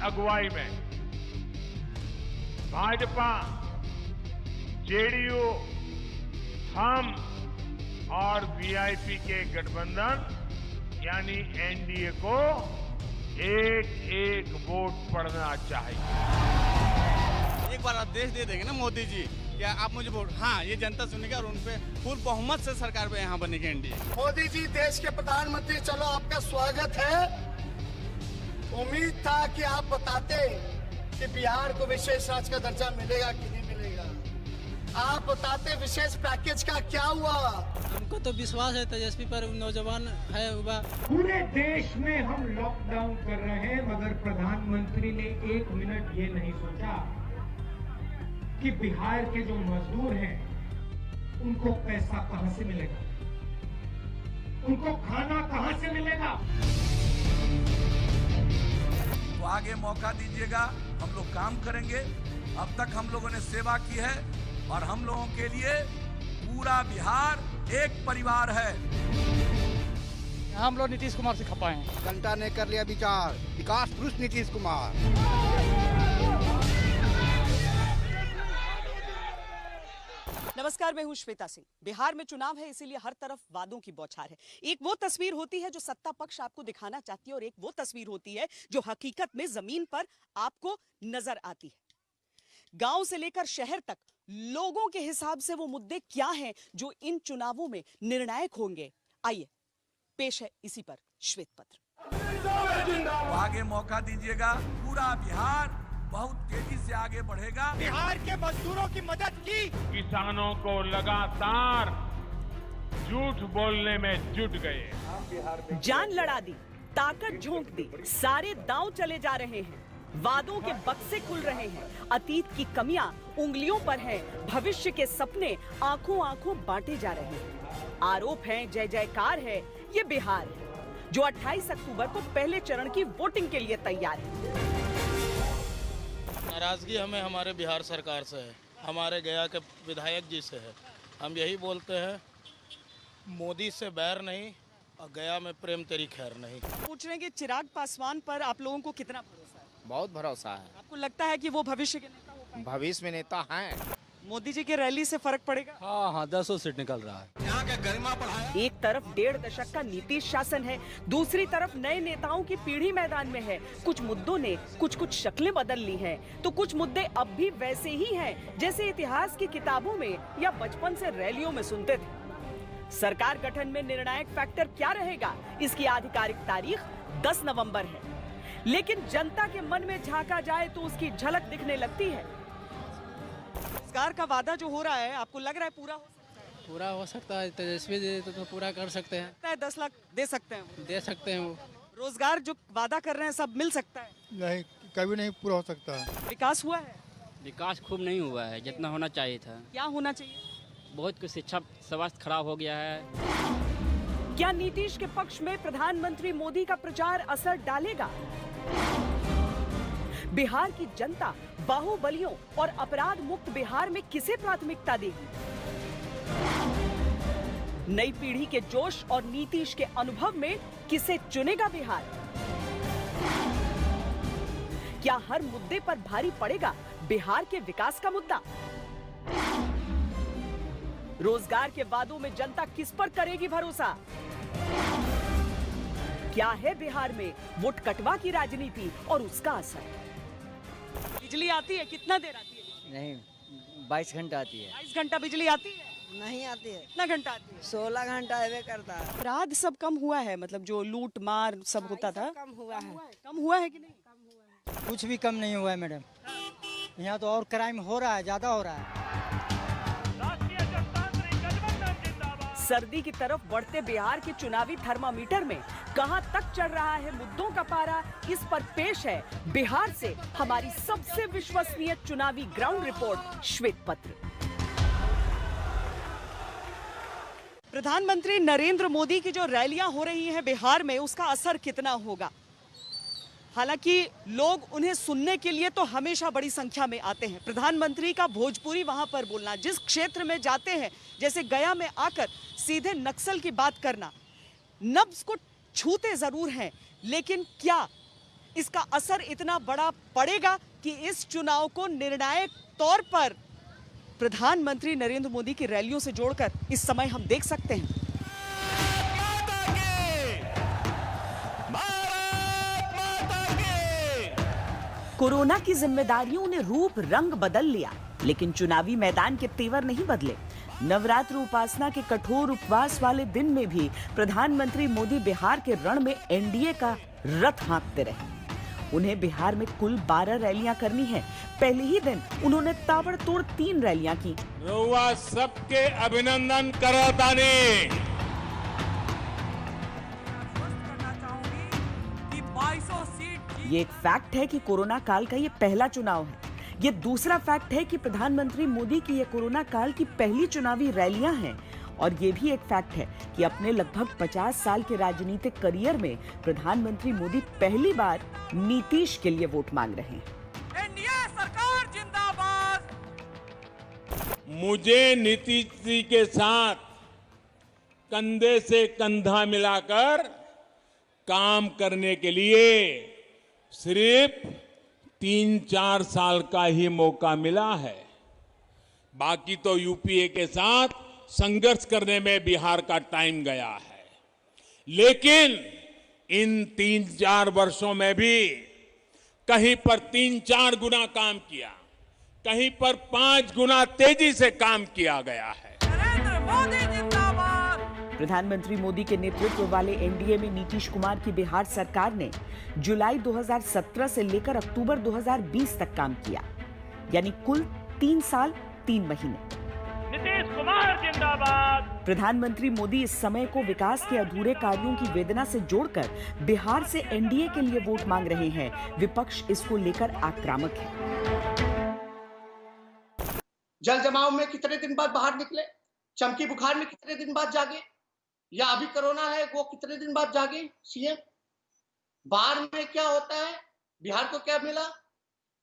अगुवाई में भाजपा, जेडीयू, हम और वीआईपी के गठबंधन यानी एनडीए को एक एक वोट पड़ना चाहिए। एक बार आदेश दे देंगे ना मोदी जी, क्या आप मुझे वोट? हाँ, ये जनता सुनेगी और उनपे पूर्ण बहुमत से सरकार पे यहाँ बनेगी एनडीए। मोदी जी देश के प्रधानमंत्री, चलो आपका स्वागत है। उम्मीद था कि आप बताते कि बिहार को विशेष राज्य का दर्जा मिलेगा कि नहीं मिलेगा। आप बताते विशेष पैकेज का क्या हुआ। हमको तो विश्वास है तेजस्वी पर, नौजवान है युवा। पूरे देश में हम लॉकडाउन कर रहे हैं, मगर प्रधानमंत्री ने एक मिनट ये नहीं सोचा कि बिहार के जो मजदूर हैं उनको पैसा कहां से मिलेगा, उनको खाना कहां से मिलेगा। तो आगे मौका दीजिएगा, हम लोग काम करेंगे। अब तक हम लोगों ने सेवा की है और हम लोगों के लिए पूरा बिहार एक परिवार है। हम लोग नीतीश कुमार से खपाए हैं। जनता ने कर लिया विचार, विकास पुरुष नीतीश कुमार। नमस्कार, मैं हूं श्वेता सिंह। बिहार में चुनाव है, इसीलिए हर तरफ वादों की बौछार है। एक वो तस्वीर होती है जो सत्ता पक्ष आपको दिखाना चाहती है और एक वो तस्वीर होती है जो हकीकत में जमीन पर आपको नजर आती है। गांव से लेकर शहर तक लोगों के हिसाब से वो मुद्दे क्या हैं जो इन चुनावों में निर्णायक होंगे। आइए, पेश है इसी पर श्वेत पत्र। तो आगे मौका दीजिएगा, पूरा बिहार बहुत तेजी से आगे बढ़ेगा। बिहार के मजदूरों की मदद की। किसानों को लगातार झूठ बोलने में जुट गए। जान लड़ा दी, ताकत झोंक दी, सारे दांव चले जा रहे हैं। वादों के बक्से खुल रहे हैं। अतीत की कमियां उंगलियों पर हैं, भविष्य के सपने आंखों आंखों बांटे जा रहे हैं। आरोप है, जय जयकार है। ये बिहार है जो 28 अक्टूबर को पहले चरण की वोटिंग के लिए तैयार है। नाराजगी हमें हमारे बिहार सरकार से है, हमारे गया के विधायक जी से है। हम यही बोलते हैं, मोदी से बैर नहीं और गया में प्रेम तेरी खैर नहीं। पूछ रहे हैं कि चिराग पासवान पर आप लोगों को कितना भरोसा है? बहुत भरोसा है। आपको लगता है कि वो भविष्य के नेता हो पाएंगे? भविष्य में नेता हैं। मोदी जी के रैली से फर्क पड़ेगा? हाँ, 10 सीट निकल रहा है। यहाँ का गरिमा बढ़ाया। एक तरफ 1.5 दशक का नीतीश शासन है, दूसरी तरफ नए नेताओं की पीढ़ी मैदान में है। कुछ मुद्दों ने कुछ शक्लें बदल ली हैं, तो कुछ मुद्दे अब भी वैसे ही हैं जैसे इतिहास की किताबों में या बचपन से रैलियों में सुनते थे। सरकार गठन में निर्णायक फैक्टर क्या रहेगा, इसकी आधिकारिक तारीख 10 नवंबर है। लेकिन जनता के मन में झांका जाए तो उसकी झलक दिखने लगती है। रोजगार का वादा जो हो रहा है, आपको लग रहा है पूरा हो सकता है? पूरा हो सकता है, तेजस्वी जी तो पूरा कर सकते हैं। 10 लाख दे सकते हैं? दे सकते हैं वो। रोजगार जो वादा कर रहे हैं सब मिल सकता है? नहीं, कभी नहीं पूरा हो सकता है। विकास हुआ है? विकास खूब नहीं हुआ है, जितना होना चाहिए था। क्या होना चाहिए? बहुत कुछ, शिक्षा स्वास्थ्य खराब हो गया है। क्या नीतीश के पक्ष में प्रधानमंत्री मोदी का प्रचार असर डालेगा? बिहार की जनता बाहुबलियों और अपराध मुक्त बिहार में किसे प्राथमिकता देगी? नई पीढ़ी के जोश और नीतीश के अनुभव में किसे चुनेगा बिहार? क्या हर मुद्दे पर भारी पड़ेगा बिहार के विकास का मुद्दा? रोजगार के वादों में जनता किस पर करेगी भरोसा? क्या है बिहार में वोट कटवा की राजनीति और उसका असर? बिजली आती है? कितना देर आती है? नहीं, 22 घंटा आती है। 22 घंटा बिजली आती है? नहीं आती है। कितना घंटा आती है? 16 घंटा आवे करता है। अपराध सब कम हुआ है, मतलब जो लूट मार सब होता था कम हुआ है। कम हुआ है कि नहीं? कुछ भी कम नहीं हुआ है मैडम। यहाँ तो और क्राइम हो रहा है, ज्यादा हो रहा है। सर्दी की तरफ बढ़ते बिहार के चुनावी थर्मामीटर में कहां तक चढ़ रहा है मुद्दों का पारा, इस पर पेश है बिहार से हमारी सबसे विश्वसनीय चुनावी ग्राउंड रिपोर्ट श्वेत पत्र। प्रधानमंत्री नरेंद्र मोदी की जो रैलियां हो रही हैं बिहार में, उसका असर कितना होगा? हालांकि लोग उन्हें सुनने के लिए तो हमेशा बड़ी संख्या में आते हैं। प्रधानमंत्री का भोजपुरी वहां पर बोलना, जिस क्षेत्र में जाते हैं, जैसे गया में आकर सीधे नक्सल की बात करना, नब्ज को छूते जरूर हैं, लेकिन क्या इसका असर इतना बड़ा पड़ेगा कि इस चुनाव को निर्णायक तौर पर प्रधानमंत्री नरेंद्र मोदी की रैलियों से जोड़कर इस समय हम देख सकते हैं। कोरोना की जिम्मेदारियों ने रूप रंग बदल लिया, लेकिन चुनावी मैदान के तेवर नहीं बदले। नवरात्र उपासना के कठोर उपवास वाले दिन में भी प्रधानमंत्री मोदी बिहार के रण में एनडीए का रथ हाँकते रहे। उन्हें बिहार में कुल 12 रैलियां करनी है। पहले ही दिन उन्होंने ताबड़तोड़ 3 रैलियां की। रउआ सबके अभिनंदन करतानी। ये एक फैक्ट है कि कोरोना काल का ये पहला चुनाव है। ये दूसरा फैक्ट है कि प्रधानमंत्री मोदी की ये कोरोना काल की पहली चुनावी रैलियां हैं। और ये भी एक फैक्ट है कि अपने लगभग 50 साल के राजनीतिक करियर में प्रधानमंत्री मोदी पहली बार नीतीश के लिए वोट मांग रहे हैं। एनडीए सरकार जिंदाबाद। मुझे नीतीश जी के साथ कंधे से कंधा मिलाकर काम करने के लिए सिर्फ 3-4 साल का ही मौका मिला है। बाकी तो यूपीए के साथ संघर्ष करने में बिहार का टाइम गया है। लेकिन इन 3-4 वर्षों में भी कहीं पर 3-4 गुना काम किया, कहीं पर 5 गुना तेजी से काम किया गया है। नरेंद्र मोदी जिंदाबाद। प्रधानमंत्री मोदी के नेतृत्व वाले एनडीए में नीतीश कुमार की बिहार सरकार ने जुलाई 2017 से लेकर अक्टूबर 2020 तक काम किया, यानी कुल 3 साल 3 महीने। नीतीश कुमार जिंदाबाद। प्रधानमंत्री मोदी इस समय को विकास के अधूरे कार्यों की वेदना से जोड़कर बिहार से एनडीए के लिए वोट मांग रहे हैं। विपक्ष इसको लेकर आक्रामक है। जल जमाव में कितने दिन बाद बाहर निकले, चमकी बुखार में कितने दिन बाद जागे, या अभी कोरोना है वो कितने दिन बाद जागे सीएम। बाढ़ में क्या होता है, बिहार को क्या मिला,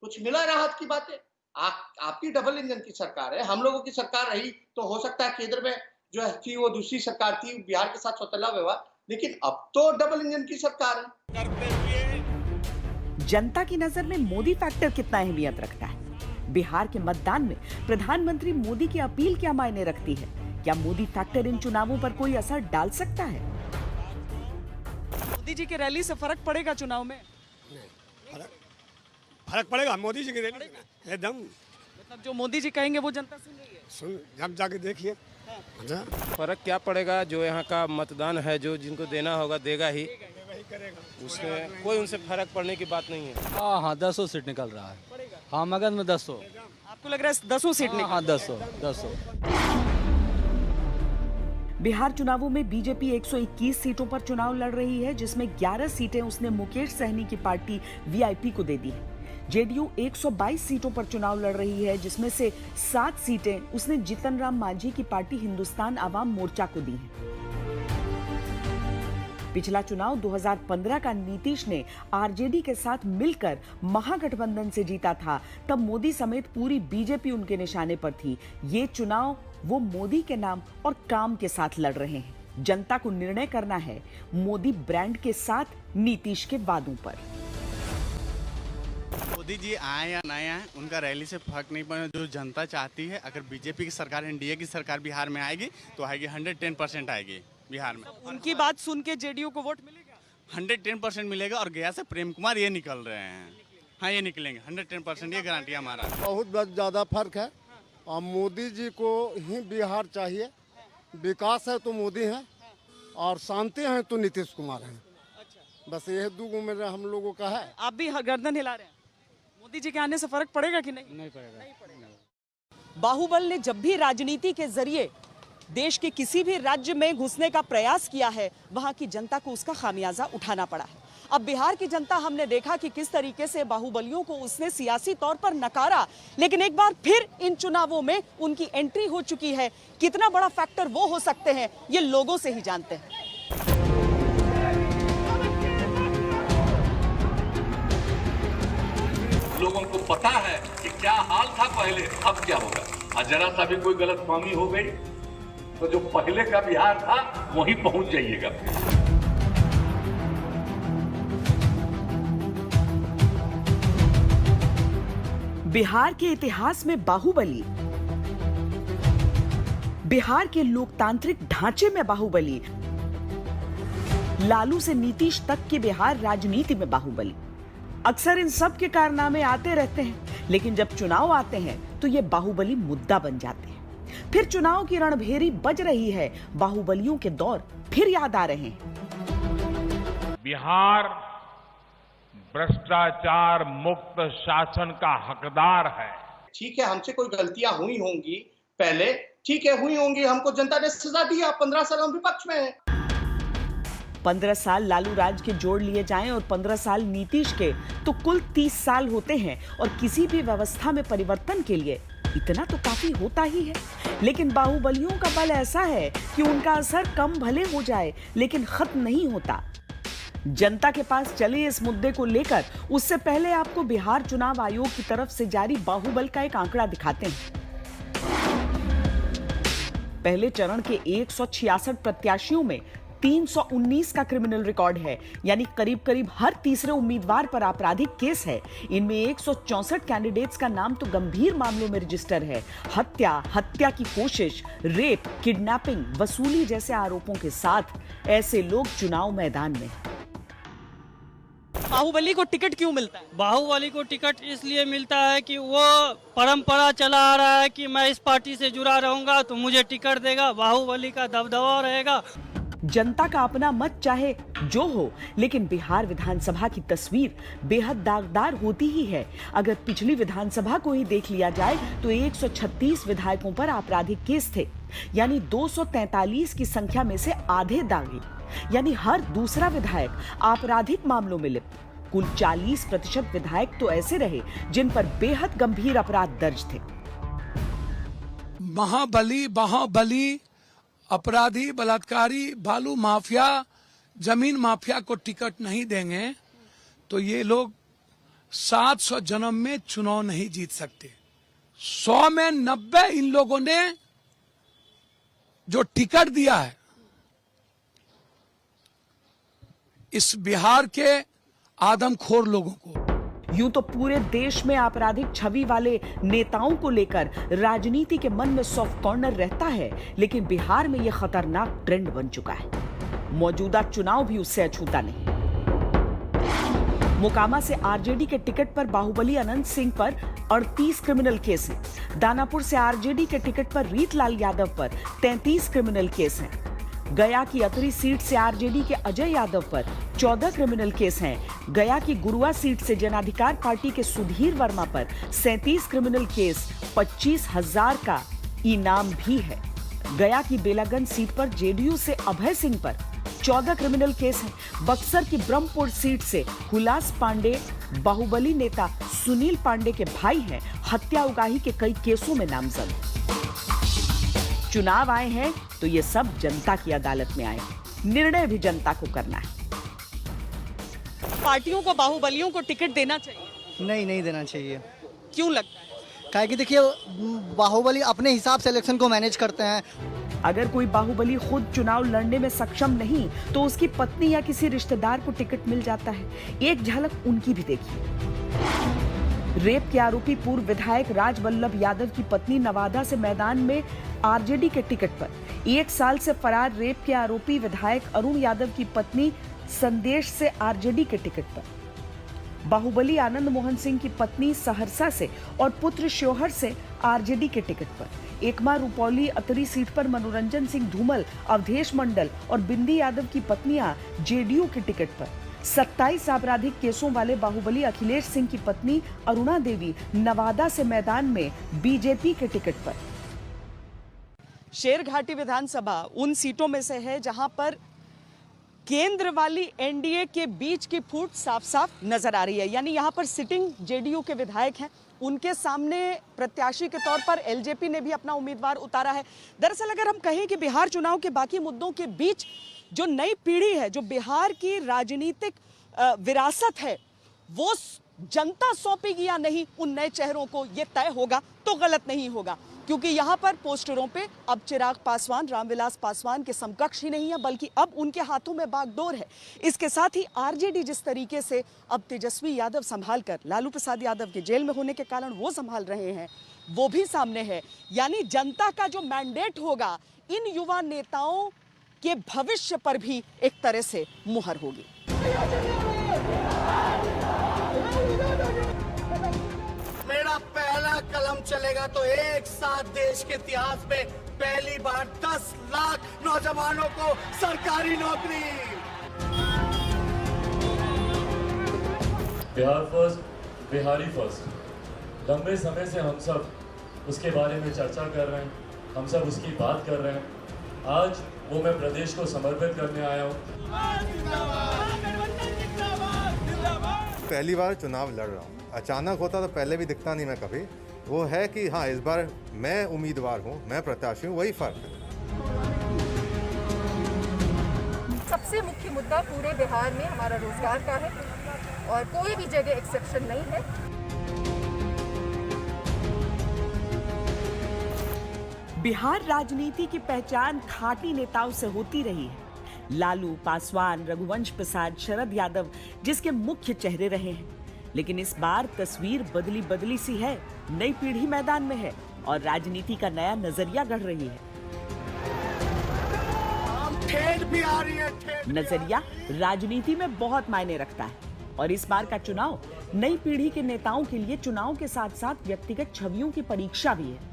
कुछ मिला राहत की बातें। आपकी डबल इंजन की सरकार है, हम लोगों की सरकार रही तो हो सकता है केंद्र में जो थी वो दूसरी सरकार थी, बिहार के साथ सौतेला व्यवहार, लेकिन अब तो डबल इंजन की सरकार है। करते हुए जनता की नजर में मोदी फैक्टर कितना अहमियत रखता है? बिहार के मतदान में प्रधानमंत्री मोदी की अपील क्या मायने रखती है? क्या मोदी फैक्टर इन चुनावों पर कोई असर डाल सकता है? मोदी जी की रैली से फर्क पड़ेगा चुनाव में? फर्क पड़ेगा मोदी जी की रैली एकदम। मतलब जो मोदी जी कहेंगे वो जनता सुनेगी। सुन, हम जाके देखिए। फर्क क्या पड़ेगा, जो यहाँ का मतदान है, जो जिनको देना होगा देगा ही, उसमें कोई उनसे फर्क पड़ने की बात नहीं है। हाँ 10 सीट निकल रहा है। हाँ मगध में 10। आपको लग रहा है 10 सीट निकल? हाँ 10। बिहार चुनावों में बीजेपी 121 सीटों पर चुनाव लड़ रही है, जिसमें 11 सीटें उसने मुकेश सहनी की पार्टी वीआईपी को दे दी है। जेडीयू 122 सीटों पर चुनाव लड़ रही है, जिसमें से 7 सीटें उसने जीतन राम मांझी की पार्टी हिंदुस्तान आवाम मोर्चा को दी हैं। पिछला चुनाव 2015 का नीतीश ने आरजेडी के साथ मिलकर महागठबंधन से जीता था। तब मोदी समेत पूरी बीजेपी उनके निशाने पर थी। ये चुनाव वो मोदी के नाम और काम के साथ लड़ रहे हैं। जनता को निर्णय करना है मोदी ब्रांड के साथ नीतीश के वादों पर। मोदी जी आए या नहीं आए, उनका रैली से फर्क नहीं पड़े। जो जनता चाहती है, अगर बीजेपी की सरकार, एनडीए की सरकार बिहार में आएगी तो आएगी 110% आएगी बिहार में। उनकी बात सुन के जेडीयू को वोट मिलेगा? 110% मिलेगा। और गया से प्रेम कुमार ये निकल रहे हैं। हाँ ये निकलेंगे 110%, ये गारंटी हमारा। बहुत ज़्यादा फर्क है और मोदी जी को ही बिहार चाहिए। विकास है तो मोदी है और शांति है तो नीतीश कुमार है। बस यह 2 में हम लोगों का है। आप भी गर्दन हिला रहे हैं। मोदी जी के आने से फर्क पड़ेगा कि नहीं? नहीं पड़ेगा। बाहुबल ने जब भी राजनीति के जरिए देश के किसी भी राज्य में घुसने का प्रयास किया है, वहां की जनता को उसका खामियाजा उठाना पड़ा है। अब बिहार की जनता, हमने देखा कि किस तरीके से बाहुबलियों को उसने सियासी तौर पर नकारा, लेकिन एक बार फिर इन चुनावों में उनकी एंट्री हो चुकी है। कितना बड़ा फैक्टर वो हो सकते हैं, ये लोगों से ही जानते हैं। लोगों को पता है कि क्या हाल था पहले, अब क्या होगा। और जरा सा भी कोई गलतफहमी हो गई तो जो पहले का बिहार था वहीं पहुंच जाइएगा। बिहार के इतिहास में बाहुबली, बिहार के लोकतांत्रिक ढांचे में बाहुबली, लालू से नीतीश तक के बिहार राजनीति में बाहुबली। अक्सर इन सब के कारनामे आते रहते हैं, लेकिन जब चुनाव आते हैं तो ये बाहुबली मुद्दा बन जाते हैं। फिर चुनाव की रणभेरी बज रही है, बाहुबलियों के दौर फिर याद आ रहे हैं। बिहार भ्रष्टाचार मुक्त शासन का हकदार है। ठीक है, हमसे कोई गलतियां हुई होंगी पहले, ठीक है हुई होंगी, हमको जनता ने सजा दी, 15 साल हम विपक्ष में हैं। 15 साल लालू राज के जोड़ लिए जाएं और 15 साल नीतीश के, तो कुल 30 साल होते हैं। और किसी भी व्यवस्था में परिवर्तन के लिए इतना तो काफी होता ही है। लेकिन बाहुबलियों का बल ऐसा है कि उनका असर कम भले हो जाए, लेकिन खत्म नहीं होता। जनता के पास चले इस मुद्दे को लेकर, उससे पहले आपको बिहार चुनाव आयोग की तरफ से जारी बाहुबल का एक आंकड़ा दिखाते हैं। पहले चरण के 166 प्रत्याशियों में 319 का क्रिमिनल रिकॉर्ड है, यानी करीब करीब हर तीसरे उम्मीदवार पर आपराधिक केस है। इनमें 164 कैंडिडेट्स का नाम तो गंभीर मामलों में रजिस्टर है। हत्या की कोशिश, रेप, किडनैपिंग, वसूली जैसे आरोपों के साथ ऐसे लोग चुनाव मैदान में। बाहुबली को टिकट क्यों मिलता है? बाहुबली को टिकट इसलिए मिलता है कि वो परंपरा चला आ रहा है कि मैं इस पार्टी से जुड़ा रहूंगा तो मुझे टिकट देगा, बाहुबली का दबदबा रहेगा। जनता का अपना मत चाहे जो हो, लेकिन बिहार विधानसभा की तस्वीर बेहद दागदार होती ही है। अगर पिछली विधानसभा को ही देख लिया जाए तो 136 विधायकों पर आपराधिक केस थे, यानी 243 की संख्या में से आधे दागी, यानी हर दूसरा विधायक आपराधिक मामलों में लिप्त। कुल 40% विधायक तो ऐसे रहे जिन पर बेहद गंभीर अपराध दर्ज थे। बाहुबली अपराधी, बलात्कारी, बालू माफिया, जमीन माफिया को टिकट नहीं देंगे तो ये लोग 700 जन्म में चुनाव नहीं जीत सकते। 100 में 90 इन लोगों ने जो टिकट दिया है, इस बिहार के आदमखोर लोगों को। यूं तो पूरे देश में आपराधिक छवि वाले नेताओं को लेकर राजनीति के मन में सॉफ्ट कॉर्नर रहता है, लेकिन बिहार में यह खतरनाक ट्रेंड बन चुका है। मौजूदा चुनाव भी उससे अछूता नहीं। मोकामा से आरजेडी के टिकट पर बाहुबली अनंत सिंह पर 38 क्रिमिनल केस हैं। दानापुर से आरजेडी के टिकट पर रीतलाल यादव पर 33 क्रिमिनल केस हैं। गया की अतरी सीट से आरजेडी के अजय यादव पर 14 क्रिमिनल केस हैं। गया की गुरुआ सीट से जनाधिकार पार्टी के सुधीर वर्मा पर 37 क्रिमिनल केस, 25,000 का इनाम भी है। गया की बेलागंज सीट पर जेडीयू से अभय सिंह पर 14 क्रिमिनल केस हैं। बक्सर की ब्रह्मपुर सीट से हुलास पांडे बाहुबली नेता सुनील पांडे के भाई हैं। हत्या उगाही के कई केसों में नामजद। चुनाव आए हैं तो ये सब जनता की अदालत में आए, निर्णय भी जनता को करना है। पार्टियों को बाहुबलियों को टिकट देना चाहिए? नहीं देना चाहिए। क्यों लगता है? काहे कि देखिए, बाहुबली अपने हिसाब से इलेक्शन को मैनेज करते हैं। अगर कोई बाहुबली खुद चुनाव लड़ने में सक्षम नहीं तो उसकी पत्नी या किसी रिश्तेदार को टिकट मिल जाता है। एक झलक उनकी भी देखिए। रेप के आरोपी पूर्व विधायक राज वल्लभ यादव की पत्नी नवादा से मैदान में आरजेडी के टिकट पर। 1 साल से फरार रेप के आरोपी विधायक अरुण यादव की पत्नी संदेश से आरजेडी के टिकट पर। बाहुबली आनंद मोहन सिंह की पत्नी सहरसा से और पुत्र श्योहर से आरजेडी के टिकट पर। एकमा रुपौली अतरी सीट पर मनोरंजन सिंह धूमल, अवधेश मंडल और बिंदी यादव की पत्नियां जेडीयू के टिकट पर। 27 आपराधिक केसों वाले बाहुबली अखिलेश सिंह की पत्नी अरुणा देवी नवादा से मैदान में बीजेपी के टिकट पर। शेरघाटी विधानसभा उन सीटों में से है जहां पर केंद्र वाली एनडीए के बीच की फूट साफ साफ नजर आ रही है। यानी यहां पर सिटिंग जेडीयू के विधायक हैं, उनके सामने प्रत्याशी के तौर पर एलजेपी ने भी अपना उम्मीदवार उतारा है। दरअसल अगर हम कहें कि बिहार चुनाव के बाकी मुद्दों के बीच जो नई पीढ़ी है, जो बिहार की राजनीतिक विरासत है, वो जनता सौंपेगी या नहीं उन नए चेहरों को, ये तय होगा तो गलत नहीं होगा। क्योंकि यहाँ पर पोस्टरों पे अब चिराग पासवान रामविलास पासवान के समकक्ष ही नहीं है, बल्कि अब उनके हाथों में बागडोर है। इसके साथ ही आरजेडी जिस तरीके से अब तेजस्वी यादव संभाल कर लालू प्रसाद यादव के जेल में होने के कारण वो संभाल रहे हैं, वो भी सामने है। यानी जनता का जो मैंडेट होगा इन युवा नेताओं के भविष्य पर भी एक तरह से मुहर होगी। मेरा पहला कलम चलेगा तो एक साथ देश के इतिहास में पहली बार 10 लाख नौजवानों को सरकारी नौकरी। Bihar first, Bihari first. लंबे समय से हम सब उसके बारे में चर्चा कर रहे हैं, हम सब उसकी बात कर रहे हैं। आज वो मैं प्रदेश को समर्पित करने आया हूँ। पहली बार चुनाव लड़ रहा हूँ। अचानक होता तो पहले भी दिखता नहीं मैं कभी। वो है कि हाँ, इस बार मैं उम्मीदवार हूँ, मैं प्रत्याशी हूँ, वही फर्क है। सबसे मुख्य मुद्दा पूरे बिहार में हमारा रोजगार का है और कोई भी जगह एक्सेप्शन नहीं है। बिहार राजनीति की पहचान खाटी नेताओं से होती रही है। लालू, पासवान, रघुवंश प्रसाद, शरद यादव जिसके मुख्य चेहरे रहे हैं। लेकिन इस बार तस्वीर बदली सी है। नई पीढ़ी मैदान में है और राजनीति का नया नजरिया गढ़ रही है। ठेठ भी आ रही है। नजरिया राजनीति में बहुत मायने रखता है और इस बार का चुनाव नई पीढ़ी के नेताओं के लिए चुनाव के साथ साथ व्यक्तिगत छवियों की परीक्षा भी है।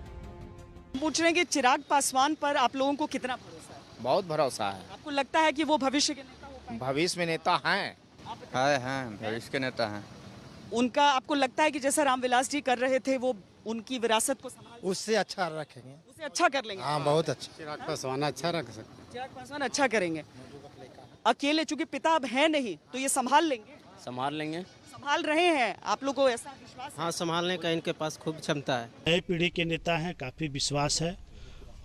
पूछ रहे हैं कि चिराग पासवान पर आप लोगों को कितना भरोसा है? बहुत भरोसा है। आपको लगता है कि वो भविष्य के नेता हो पाएंगे? भविष्य में नेता हैं। हैं, भविष्य के नेता हैं। उनका आपको लगता है कि जैसा रामविलास जी कर रहे थे वो उनकी विरासत को संभाल उससे अच्छा रखेंगे, उसे अच्छा कर लेंगे? हाँ, बहुत अच्छा। चिराग पासवान अच्छा रख सकते हैं। चिराग पासवान अच्छा करेंगे। अकेले चूंकि पिता अब है नहीं तो ये संभाल लेंगे। संभाल रहे हैं, आप लोग को ऐसा विश्वास? हाँ, संभालने का इनके पास खूब क्षमता है। नई पीढ़ी के नेता हैं, काफ़ी विश्वास है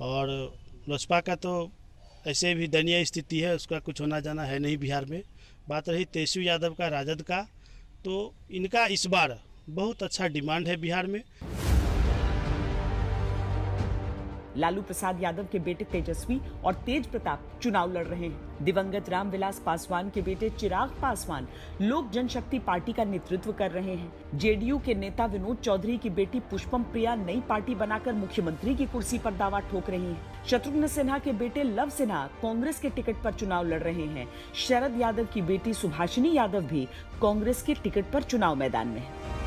और लोजपा का तो ऐसे भी दयनीय स्थिति है, उसका कुछ होना जाना है नहीं बिहार में। बात रही तेजस्वी यादव का, राजद का, तो इनका इस बार बहुत अच्छा डिमांड है बिहार में। लालू प्रसाद यादव के बेटे तेजस्वी और तेज प्रताप चुनाव लड़ रहे हैं। दिवंगत रामविलास पासवान के बेटे चिराग पासवान लोक जनशक्ति पार्टी का नेतृत्व कर रहे हैं। जेडीयू के नेता विनोद चौधरी की बेटी पुष्पम प्रिया नई पार्टी बनाकर मुख्यमंत्री की कुर्सी पर दावा ठोक रही हैं। शत्रुघ्न सिन्हा के बेटे लव सिन्हा कांग्रेस के टिकट पर चुनाव लड़ रहे हैं। शरद यादव की बेटी सुभाषिनी यादव भी कांग्रेस के टिकट पर चुनाव मैदान में है।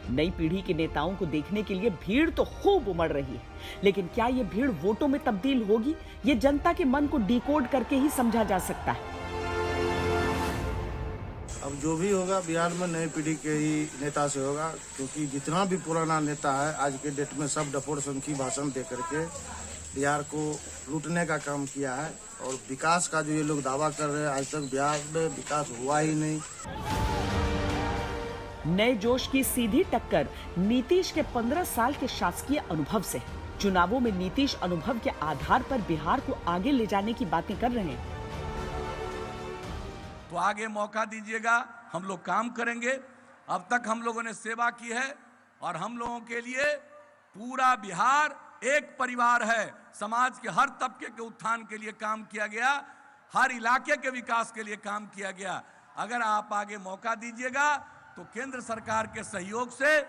नई पीढ़ी के नेताओं को देखने के लिए भीड़ तो खूब उमड़ रही है, लेकिन क्या ये भीड़ वोटों में तब्दील होगी? ये जनता के मन को डिकोड करके ही समझा जा सकता है। अब जो भी होगा बिहार में नई पीढ़ी के ही नेता से होगा, क्योंकि जितना भी पुराना नेता है आज के डेट में सब डफोड़ संखी भाषण दे करके बिहार को लूटने का काम किया है और विकास का जो ये लोग दावा कर रहे हैं, आज तक बिहार में विकास हुआ ही नहीं। नए जोश की सीधी टक्कर नीतीश के 15 साल के शासकीय अनुभव से है। चुनावों में नीतीश अनुभव के आधार पर बिहार को आगे ले जाने की बातें कर रहे हैं। तो आगे मौका दीजिएगा, हम लोग काम करेंगे। अब तक हम लोगों ने सेवा की है और हम लोगों के लिए पूरा बिहार एक परिवार है। समाज के हर तबके के उत्थान के लिए काम किया गया, हर इलाके के विकास के लिए काम किया गया। अगर आप आगे मौका दीजिएगा तो केंद्र सरकार के सहयोग से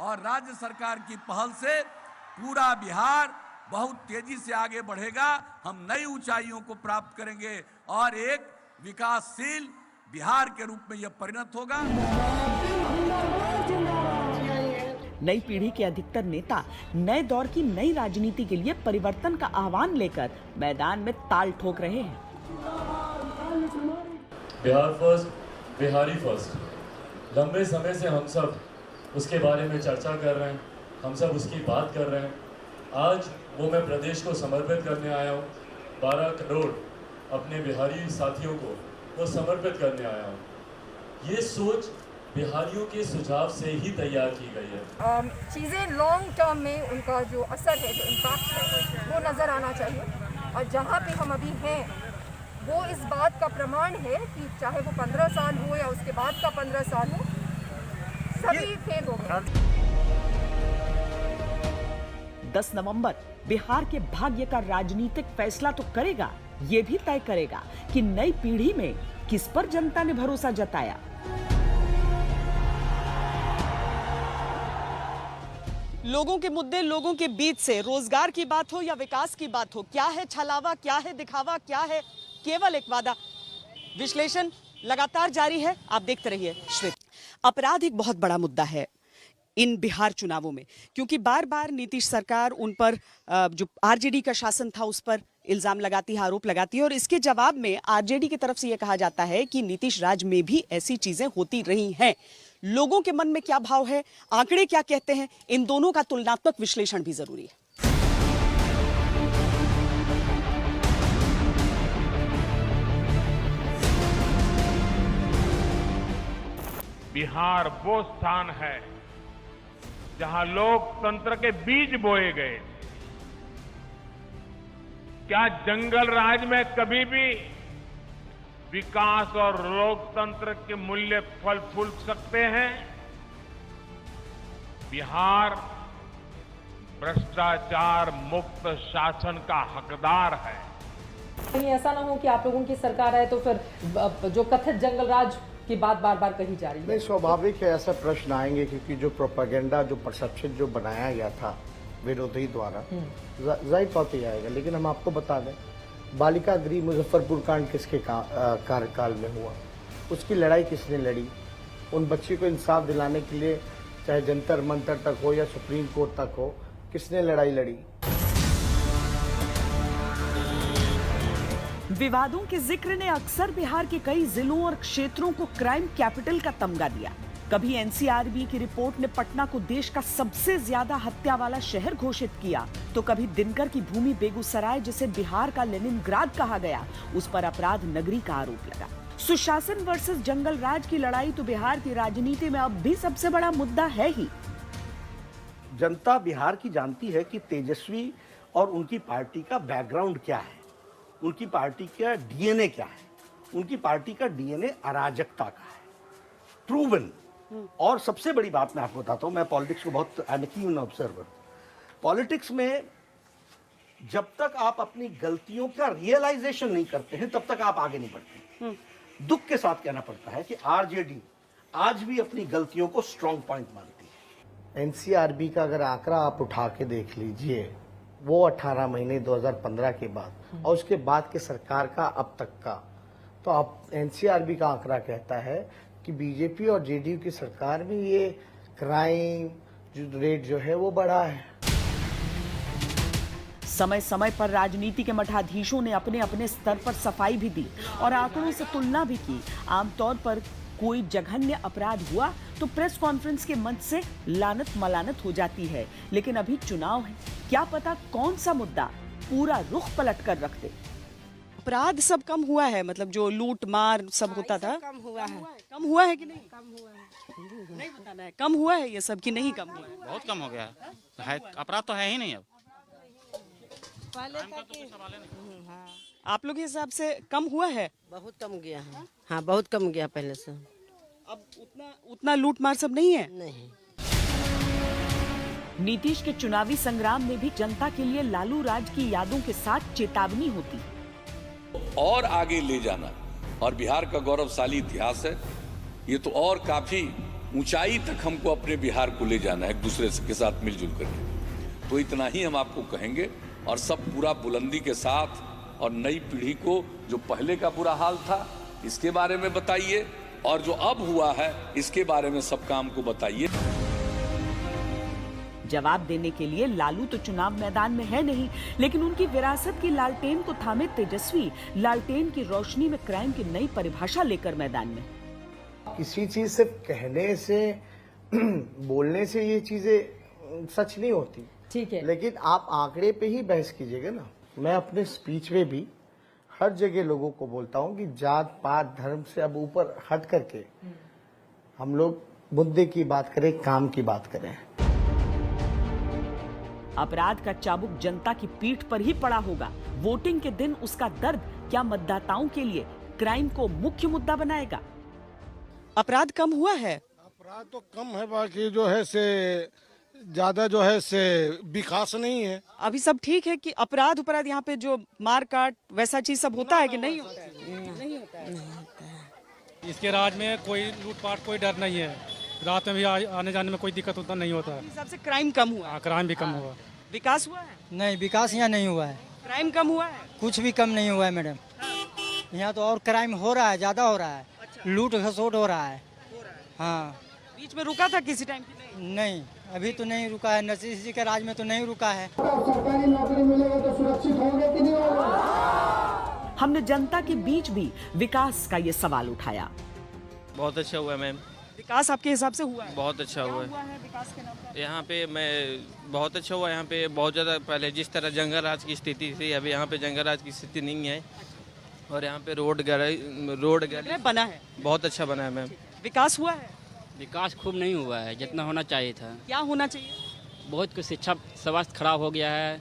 और राज्य सरकार की पहल से पूरा बिहार बहुत तेजी से आगे बढ़ेगा। हम नई ऊंचाइयों को प्राप्त करेंगे और एक विकासशील बिहार के रूप में यह परिणत होगा। नई पीढ़ी के अधिकतर नेता नए दौर की नई राजनीति के लिए परिवर्तन का आह्वान लेकर मैदान में ताल ठोक रहे हैं। Bihar first, Bihari first. लंबे समय से हम सब उसके बारे में चर्चा कर रहे हैं, हम सब उसकी बात कर रहे हैं। आज वो मैं प्रदेश को समर्पित करने आया हूँ। 12 करोड़ अपने बिहारी साथियों को वो समर्पित करने आया हूँ। ये सोच बिहारियों के सुझाव से ही तैयार की गई है। चीज़ें लॉन्ग टर्म में उनका जो असर है, जो इम्पैक्ट है, वो नज़र आना चाहिए। और जहाँ पे हम अभी हैं वो इस बात का प्रमाण है कि चाहे वो 15 साल हो या उसके बाद का 15 साल हो, सभी फेल हो गए। 10 नवंबर बिहार के भाग्य का राजनीतिक फैसला तो करेगा, ये भी तय करेगा कि नई पीढ़ी में किस पर जनता ने भरोसा जताया। लोगों के मुद्दे, लोगों के बीच से रोजगार की बात हो या विकास की बात हो, क्या है छलावा, क्या है दिखावा, क्या है केवल एक वादा, विश्लेषण लगातार जारी है। आप देखते रहिए श्वेत। अपराध एक बहुत बड़ा मुद्दा है इन बिहार चुनावों में, क्योंकि बार बार नीतीश सरकार उन पर जो आरजेडी का शासन था उस पर इल्जाम लगाती है, आरोप लगाती है, और इसके जवाब में आरजेडी की तरफ से यह कहा जाता है कि नीतीश राज में भी ऐसी चीजें होती रही हैं। लोगों के मन में क्या भाव है, आंकड़े क्या कहते हैं, इन दोनों का तुलनात्मक विश्लेषण भी जरूरी है। बिहार वो स्थान है जहां लोकतंत्र के बीज बोए गए। क्या जंगल राज में कभी भी विकास और लोकतंत्र के मूल्य फल फूल सकते हैं? बिहार भ्रष्टाचार मुक्त शासन का हकदार है। कहीं ऐसा ना हो कि आप लोगों की सरकार है तो फिर जो कथित जंगल राज की बात बार बार कही जा रही है। नहीं, स्वाभाविक है ऐसा प्रश्न आएंगे, क्योंकि जो प्रोपेगेंडा, जो परसेप्शन जो बनाया गया था विरोधी द्वारा, जाहिर तौर पर आएगा। लेकिन हम आपको बता दें, बालिका गृह मुजफ्फरपुर कांड किसके कार्यकाल में हुआ, उसकी लड़ाई किसने लड़ी, उन बच्ची को इंसाफ दिलाने के लिए चाहे जंतर मंतर तक हो या सुप्रीम कोर्ट तक हो, किसने लड़ाई लड़ी। विवादों के जिक्र ने अक्सर बिहार के कई जिलों और क्षेत्रों को क्राइम कैपिटल का तमगा दिया। कभी एनसीआरबी की रिपोर्ट ने पटना को देश का सबसे ज्यादा हत्या वाला शहर घोषित किया, तो कभी दिनकर की भूमि बेगूसराय, जिसे बिहार का लेनिनग्राद कहा गया, उस पर अपराध नगरी का आरोप लगा। सुशासन वर्सेस जंगल राज की लड़ाई तो बिहार की राजनीति में अब भी सबसे बड़ा मुद्दा है ही। जनता बिहार की जानती है कि तेजस्वी और उनकी पार्टी का बैकग्राउंड क्या है, उनकी पार्टी का डीएनए क्या है। उनकी पार्टी का डीएनए अराजकता का है, प्रूवन। और सबसे बड़ी बात मैं आपको बताता हूं, मैं पॉलिटिक्स को बहुत आई एम कीन ऑब्जर्वर। पॉलिटिक्स में जब तक आप अपनी गलतियों का रियलाइजेशन नहीं करते हैं, तब तक आप आगे नहीं बढ़ते। दुख के साथ कहना पड़ता है कि आरजेडी आज भी अपनी गलतियों को स्ट्रॉन्ग पॉइंट मानती है। एनसीआरबी का अगर आंकड़ा आप उठा के देख लीजिए, वो 18 महीने 2015 के बाद और उसके बाद के सरकार का अब तक का, तो आप एनसीआरबी का आंकड़ा कहता है कि बीजेपी और जेडीयू की सरकार में ये क्राइम रेट जो है वो बढ़ा है। समय समय पर राजनीति के मठाधीशों ने अपने अपने स्तर पर सफाई भी दी और आंकड़ों से तुलना भी की। आमतौर पर कोई जघन्य अपराध हुआ तो प्रेस कॉन्फ्रेंस के मंच से लानत मलानत हो जाती है, लेकिन अभी चुनाव है, क्या पता कौन सा मुद्दा पूरा रुख पलट कर रख दे। अपराध सब कम हुआ है, मतलब जो लूट मार सब होता था, कम हुआ है कि नहीं? कम हुआ है, नहीं बताना है कम हुआ है ये सब कि नहीं कम हुआ है? बहुत कम हो गया है, अपराध तो है ही नहीं अब। आप लोग के हिसाब से कम हुआ है? बहुत कम गया है, हाँ बहुत कम गया पहले से। अब उतना लूट मार सब नहीं है? नहीं। नीतीश के चुनावी संग्राम में भी जनता के लिए लालू राज की यादों के साथ चेतावनी होती और आगे ले जाना, और बिहार का गौरवशाली इतिहास है ये, तो और काफी ऊंचाई तक हमको अपने बिहार को ले जाना है, एक दूसरे के साथ मिलजुल करके। तो इतना ही हम आपको कहेंगे, और सब पूरा बुलंदी के साथ, और नई पीढ़ी को जो पहले का बुरा हाल था इसके बारे में बताइए, और जो अब हुआ है इसके बारे में सब काम को बताइए। जवाब देने के लिए लालू तो चुनाव मैदान में है नहीं, लेकिन उनकी विरासत की लालटेन को थामे तेजस्वी लालटेन की रोशनी में क्राइम की नई परिभाषा लेकर मैदान में। किसी चीज सिर्फ कहने से बोलने से ये चीजें सच नहीं होती, ठीक है, लेकिन आप आंकड़े पे ही बहस कीजिएगा ना। मैं अपने स्पीच में भी हर जगह लोगों को बोलता हूँ कि जात पात धर्म से अब ऊपर हट करके हम लोग मुद्दे की बात करें, काम की बात करें। अपराध का चाबुक जनता की पीठ पर ही पड़ा होगा। वोटिंग के दिन उसका दर्द क्या मतदाताओं के लिए क्राइम को मुख्य मुद्दा बनाएगा? अपराध कम हुआ है? अपराध तो कम है, बाकी जो है से ज्यादा जो है से विकास नहीं है। अभी सब ठीक है कि अपराध यहाँ पे जो मार काट वैसा चीज सब होता है कि नहीं होता है? नहीं होता है। इसके राज में कोई लूटपाट कोई डर नहीं है, रात में भी आने जाने में कोई दिक्कत उतना नहीं होता है। सबसे क्राइम कम हुआ, क्राइम भी कम हुआ। विकास हुआ है? नहीं, विकास यहाँ नहीं हुआ है। क्राइम कम हुआ है? कुछ भी कम नहीं हुआ है मैडम, यहाँ तो और क्राइम हो रहा है, ज्यादा हो रहा है। लूट खसोट हो रहा है। हाँ, बीच में रुका था किसी टाइम? नहीं, अभी तो नहीं रुका है। नरसिंह जी के राज में तो नहीं रुका है। सरकारी नौकरी मिलेगा तो सुरक्षित होंगे कि नहीं होगा? हमने जनता के बीच भी विकास का ये सवाल उठाया। बहुत अच्छा हुआ मैम। विकास आपके हिसाब से हुआ है? बहुत अच्छा हुआ है विकास के नाम पर? यहाँ पे मैं बहुत अच्छा हुआ। यहाँ पे बहुत ज़्यादा पहले जिस तरह जंगल राज की स्थिति थी, अभी यहाँ पे जंगल राज की स्थिति नहीं है। और यहाँ पे रोड बना है, बहुत अच्छा बना है मैम। विकास हुआ है? विकास खूब नहीं हुआ है जितना होना चाहिए था। क्या होना चाहिए? बहुत कुछ शिक्षा स्वास्थ्य खराब हो गया है।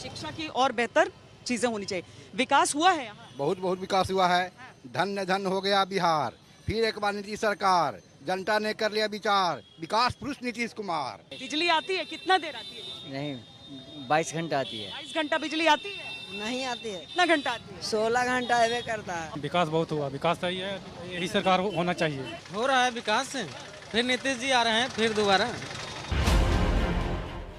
शिक्षा की और बेहतर चीजें होनी चाहिए। विकास हुआ है यहाँ? बहुत विकास हुआ है। धन धन हो गया बिहार, फिर एक बार नीतीश सरकार, जनता ने कर लिया विचार, विकास पुरुष नीतीश कुमार। बिजली आती है? कितना देर आती है? नहीं, 22 घंटा आती है। 22 घंटा बिजली आती है? नहीं आती है। कितना घंटा आती है? 16 घंटा आवे करता है। विकास बहुत हुआ, विकास सही है, यही सरकार होना चाहिए। हो रहा है विकास से, फिर नीतीश जी आ रहे हैं फिर दोबारा।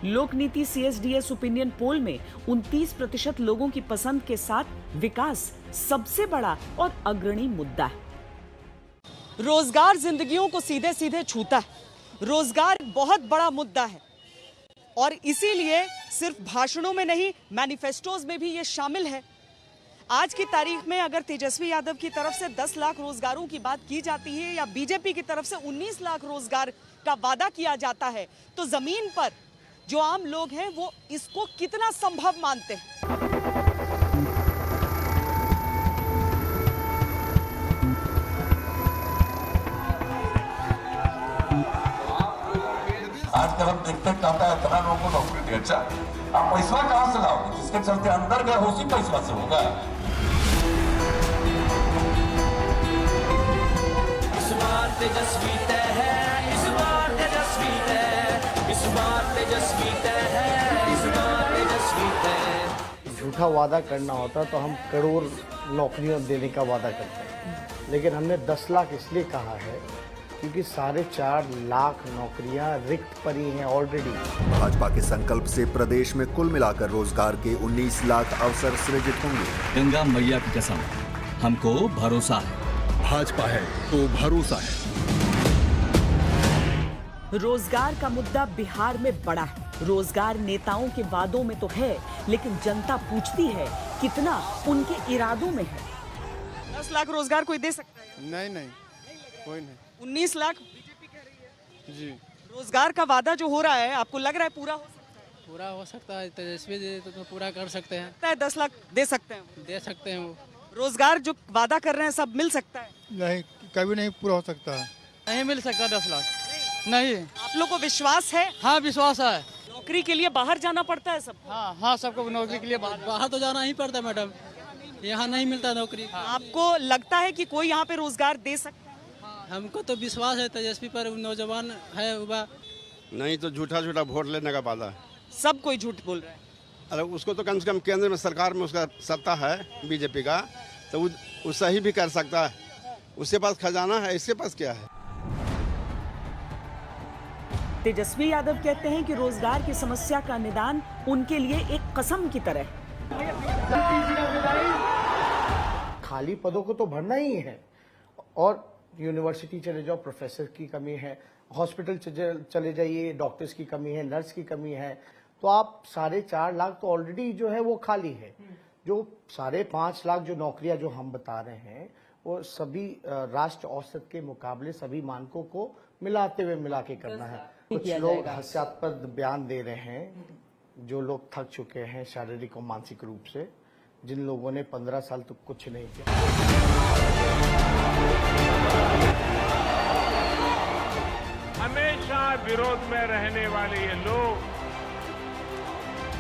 लोक नीति CSDS ओपिनियन पोल में 29% लोगों की पसंद के साथ विकास सबसे बड़ा और अग्रणी मुद्दा है। रोजगार जिंदगियों को सीधे सीधे छूता है। रोजगार बहुत बड़ा मुद्दा है और इसीलिए सिर्फ भाषणों में नहीं, मैनिफेस्टोज में भी ये शामिल है। आज की तारीख में अगर तेजस्वी यादव की तरफ से 10 लाख रोजगारों की बात की जाती है या बीजेपी की तरफ से 19 लाख रोजगार का वादा किया जाता है, तो जमीन पर जो आम लोग हैं वो इसको कितना संभव मानते हैं? आजकल हम देखते हैं कहता है इतना लोगों को नौकरी दे। अच्छा, आप पैसा कहाँ से लाओगे? जिसके चलते अंदर गए उसी पैसा से होगा। इस बार तेजस्वी तय है, इस बार तेजस्वी तय, इस बार तेजस्वी तय है, इस बार तेजस्वी तय। झूठा वादा करना होता तो हम करोड़ नौकरियां देने का वादा करते हैं, लेकिन हमने 10 लाख इसलिए कहा है क्योंकि 4.5 लाख नौकरियां रिक्त पड़ी हैं ऑलरेडी। भाजपा के संकल्प से प्रदेश में कुल मिलाकर रोजगार के 19 लाख अवसर सृजित होंगे। गंगा मैया की कसम, हमको भरोसा है। भाजपा है तो भरोसा है। रोजगार का मुद्दा बिहार में बड़ा है। रोजगार नेताओं के वादों में तो है, लेकिन जनता पूछती है कितना उनके इरादों में है। 10 लाख रोजगार कोई दे सकता है? नहीं, कोई नहीं। 19 लाख बीजेपी कह रही है जी। रोजगार का वादा जो हो रहा है, आपको लग रहा है पूरा हो सकता है? पूरा हो सकता है, तेजस्वी जी तो पूरा कर सकते हैं। 10 लाख दे सकते हैं? दे सकते हैं। वो रोजगार जो वादा कर रहे हैं सब मिल सकता है? नहीं, कभी नहीं पूरा हो सकता है। नहीं मिल सकता 10 लाख। नहीं। आप लोग को विश्वास है? हाँ, विश्वास है। नौकरी के लिए बाहर जाना पड़ता है सबको? हाँ, सबको नौकरी के लिए बाहर तो जाना ही पड़ता है मैडम, यहाँ नहीं मिलता नौकरी। आपको लगता है कि कोई यहाँ पे रोजगार दे सकता है? हमको तो विश्वास है तेजस्वी पर, नौजवान है युवा। नहीं तो झूठा वोट लेने का वादा है। सब कोई झूठ बोल रहा है। अरे उसको तो कम से कम केंद्र में सरकार में उसका सत्ता है बीजेपी का, तो वो सही भी कर सकता है। उसके पास खजाना है, इसके पास क्या है? तेजस्वी यादव कहते हैं कि रोजगार की समस्या का निदान उनके लिए एक कसम की तरह है। खाली पदों को तो भरना ही है, और यूनिवर्सिटी चले जाओ, प्रोफेसर की कमी है, हॉस्पिटल चले जाइए, डॉक्टर्स की कमी है, नर्स की कमी है। तो आप 4.5 लाख तो ऑलरेडी जो है वो खाली है। जो 5.5 लाख जो नौकरियां जो हम बता रहे हैं, वो सभी राष्ट्र औसत के मुकाबले सभी मानकों को मिलाते हुए मिला के करना है। कुछ लोग हास्यास्पद बयान दे रहे हैं, जो लोग थक चुके हैं शारीरिक और मानसिक रूप से, जिन लोगों ने 15 साल तक कुछ नहीं किया। हमेशा विरोध में रहने वाले ये लोग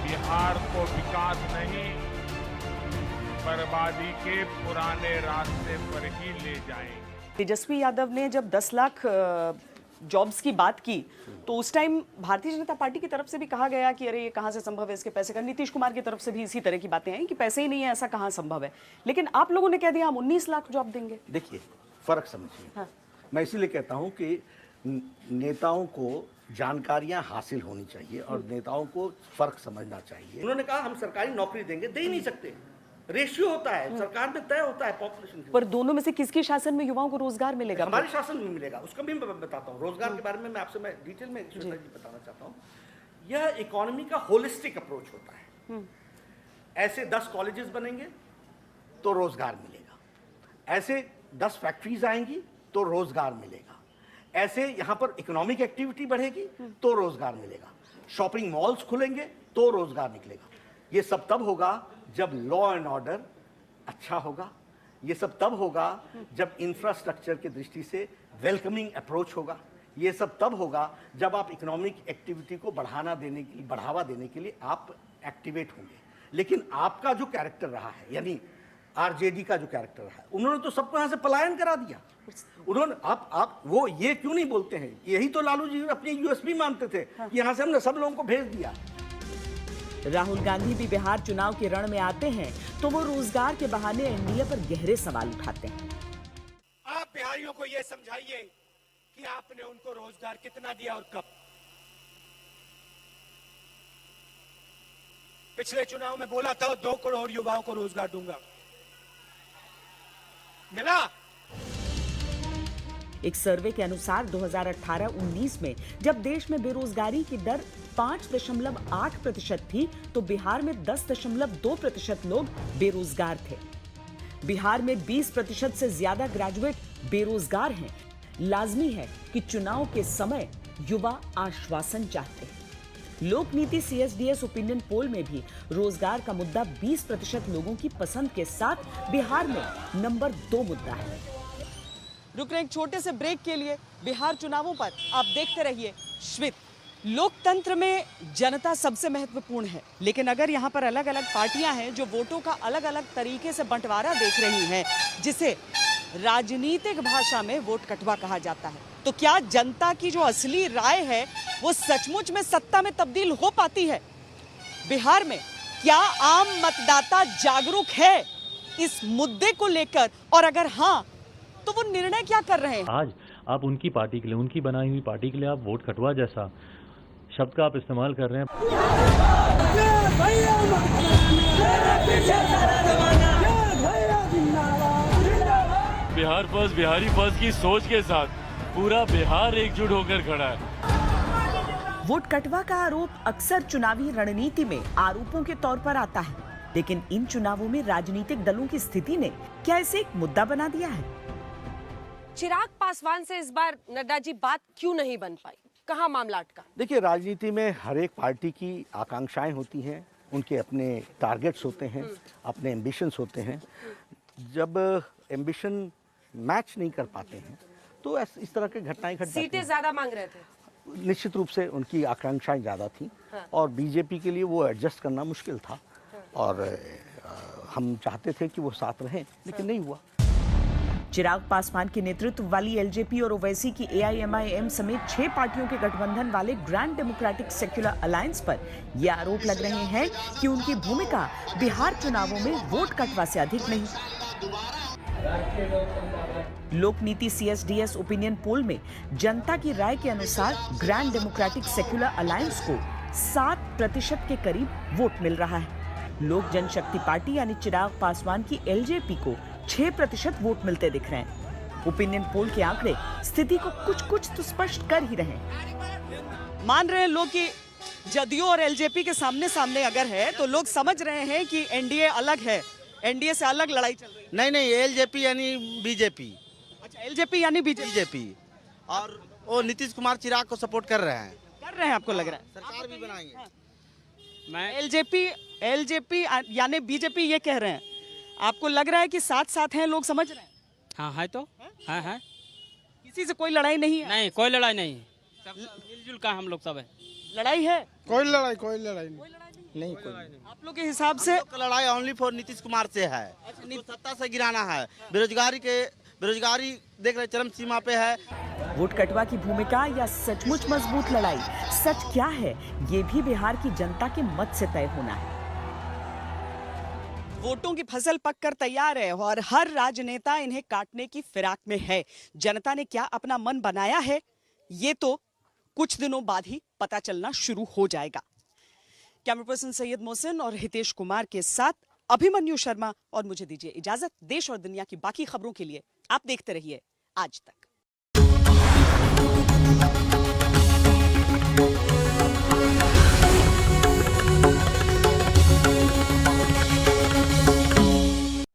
बिहार को विकास नहीं, बर्बादी के पुराने रास्ते पर ही ले जाएंगे। तेजस्वी यादव ने जब 10 लाख जॉब्स की बात की तो उस टाइम भारतीय जनता पार्टी की तरफ से भी कहा गया कि अरे ये कहाँ से संभव है, इसके पैसे का। नीतीश कुमार की तरफ से भी इसी तरह की बातें आई कि पैसे ही नहीं है, ऐसा कहाँ संभव है। लेकिन आप लोगों ने कह दिया हम 19 लाख जॉब देंगे। देखिए फर्क समझिए। हाँ। मैं इसीलिए कहता हूँ कि नेताओं को जानकारियां हासिल होनी चाहिए और नेताओं को फर्क समझना चाहिए। उन्होंने कहा हम सरकारी नौकरी देंगे, दे ही नहीं सकते, रेशियो होता है सरकार में, तय होता है पॉपुलेशन। पर दोनों में से किसके शासन में युवाओं को रोजगार मिलेगा? हमारे शासन में मिलेगा, उसका भी मैं बताता हूँ। रोजगार के बारे में मैं आपसे डिटेल में बताना चाहता हूँ। यह इकोनॉमी का होलिस्टिक अप्रोच होता है। ऐसे 10 कॉलेजेस बनेंगे तो रोजगार मिलेगा, ऐसे 10 फैक्ट्रीज आएंगी तो रोजगार मिलेगा, ऐसे यहाँ पर इकोनॉमिक एक्टिविटी बढ़ेगी तो रोजगार मिलेगा, शॉपिंग मॉल्स खुलेंगे तो रोजगार निकलेगा। ये सब तब होगा जब लॉ एंड ऑर्डर अच्छा होगा, ये सब तब होगा जब इंफ्रास्ट्रक्चर की दृष्टि से वेलकमिंग अप्रोच होगा, ये सब तब होगा जब आप इकोनॉमिक एक्टिविटी को बढ़ावा देने के लिए आप एक्टिवेट होंगे। लेकिन आपका जो कैरेक्टर रहा है, यानी आरजेडी का जो कैरेक्टर रहा है, उन्होंने तो सबको यहाँ से पलायन करा दिया। उन्होंने आप वो ये क्यों नहीं बोलते हैं? यही तो लालू जी अपनी यूएसपी मानते थे। हाँ। यहाँ से हमने सब लोगों को भेज दिया। राहुल गांधी भी बिहार चुनाव के रण में आते हैं तो वो रोजगार के बहाने एनडीए पर गहरे सवाल उठाते हैं। आप बिहारियों को ये समझाइए कि आपने उनको रोजगार कितना दिया और कब। पिछले चुनाव में बोला था 2 करोड़ युवाओं को रोजगार दूंगा, मिला? एक सर्वे के अनुसार 2018-19 में जब देश में बेरोजगारी की दर 5.8% थी तो बिहार में 10.2% लोग बेरोजगार थे। बिहार में 20% से ज्यादा ग्रेजुएट बेरोजगार हैं। लाजमी है कि चुनाव के समय युवा आश्वासन चाहते हैं। लोक नीति CSDS ओपिनियन पोल में भी रोजगार का मुद्दा 20% लोगों की पसंद के साथ बिहार में नंबर 2 मुद्दा है। रुक रहे एक छोटे से ब्रेक के लिए। बिहार चुनावों पर आप देखते रहिए श्वेत। लोकतंत्र में जनता सबसे महत्वपूर्ण है, लेकिन अगर यहाँ पर अलग अलग पार्टियां हैं जो वोटों का अलग अलग तरीके से बंटवारा देख रही हैं, जिसे राजनीतिक भाषा में वोट कटवा कहा जाता है, तो क्या जनता की जो असली राय है वो सचमुच में सत्ता में तब्दील हो पाती है? बिहार में क्या आम मतदाता जागरूक है इस मुद्दे को लेकर, और अगर हाँ तो वो निर्णय क्या कर रहे हैं? आज आप उनकी पार्टी के लिए, उनकी बनाई हुई पार्टी के लिए आप वोट कटवा जैसा शब्द का आप इस्तेमाल कर रहे हैं। बिहार फर्स्ट, बिहारी फर्स्ट की सोच के साथ पूरा बिहार एकजुट होकर खड़ा है। वोट कटवा का आरोप अक्सर चुनावी रणनीति में आरोपों के तौर पर आता है, लेकिन इन चुनावों में राजनीतिक दलों की स्थिति ने क्या इसे एक मुद्दा बना दिया है? चिराग पासवान से इस बार नड्डा जी बात क्यों नहीं बन पाई? कहाँ मामला अटका? देखिए, राजनीति में हर एक पार्टी की आकांक्षाएं होती हैं, उनके अपने टारगेट्स होते हैं, अपने एम्बिशंस होते हैं। जब एम्बिशन मैच नहीं कर पाते हैं तो इस तरह की घटनाएं घट जाती हैं। सीटें ज्यादा मांग रहे थे, निश्चित रूप से उनकी आकांक्षाएं ज़्यादा थी। हाँ। और बीजेपी के लिए वो एडजस्ट करना मुश्किल था। हाँ। और हम चाहते थे कि वो साथ रहें, लेकिन हाँ। नहीं हुआ। चिराग पासवान के नेतृत्व वाली एलजेपी और ओवैसी की AIMIM समेत 6 पार्टियों के गठबंधन वाले ग्रैंड डेमोक्रेटिक सेक्युलर अलायंस पर ये आरोप लग रहे हैं कि उनकी भूमिका बिहार चुनावों में वोट कटवा से अधिक नहीं। लोक नीति CSDS ओपिनियन पोल में जनता की राय के अनुसार ग्रैंड डेमोक्रेटिक सेक्युलर अलायंस को 7% के करीब वोट मिल रहा है। लोक जनशक्ति पार्टी यानी चिराग पासवान की LJP को 6% वोट मिलते दिख रहे हैं। ओपिनियन पोल के आंकड़े स्थिति को कुछ तो स्पष्ट कर ही रहे हैं। मान रहे हैं लोग कि जदयू और LJP के सामने सामने अगर है तो लोग समझ रहे हैं कि NDA अलग है, NDA से अलग लड़ाई चल रही है। नहीं, LJP यानी BJP। अच्छा, LJP यानी BJP। और वो नीतीश कुमार चिराग को सपोर्ट कर रहे हैं। आपको लग रहा है सरकार भी बनाएंगे। मैं LJP यानी BJP ये कह रहे हैं, आपको लग रहा है कि साथ साथ हैं, लोग समझ रहे हैं? हाँ है तो है। किसी से कोई लड़ाई नहीं है? नहीं, कोई लड़ाई नहीं, सब मिलजुल का हम लोग सब है। लड़ाई है? कोई लड़ाई नहीं। आप लोग के हिसाब से लड़ाई ओनली फॉर नीतीश कुमार से है। सत्ता से गिराना है। बेरोजगारी देख रहे चरम सीमा पे है। वोट कटवा की भूमिका या सचमुच मजबूत लड़ाई? सच क्या है, ये भी बिहार की जनता के मत से तय होना है। वोटों की फसल पककर तैयार है और हर राजनेता इन्हें काटने की फिराक में है। जनता ने क्या अपना मन बनाया है, ये तो कुछ दिनों बाद ही पता चलना शुरू हो जाएगा। कैमरा पर्सन सैयद मोहसिन और हितेश कुमार के साथ अभिमन्यु शर्मा और मुझे दीजिए इजाजत। देश और दुनिया की बाकी खबरों के लिए आप देखते रहिए आज तक।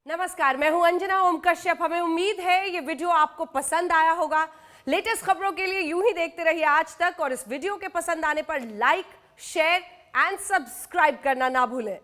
नमस्कार, मैं हूं अंजना ओम कश्यप। हमें उम्मीद है ये वीडियो आपको पसंद आया होगा। लेटेस्ट खबरों के लिए यूं ही देखते रहिए आज तक और इस वीडियो के पसंद आने पर लाइक, शेयर एंड सब्सक्राइब करना ना भूलें।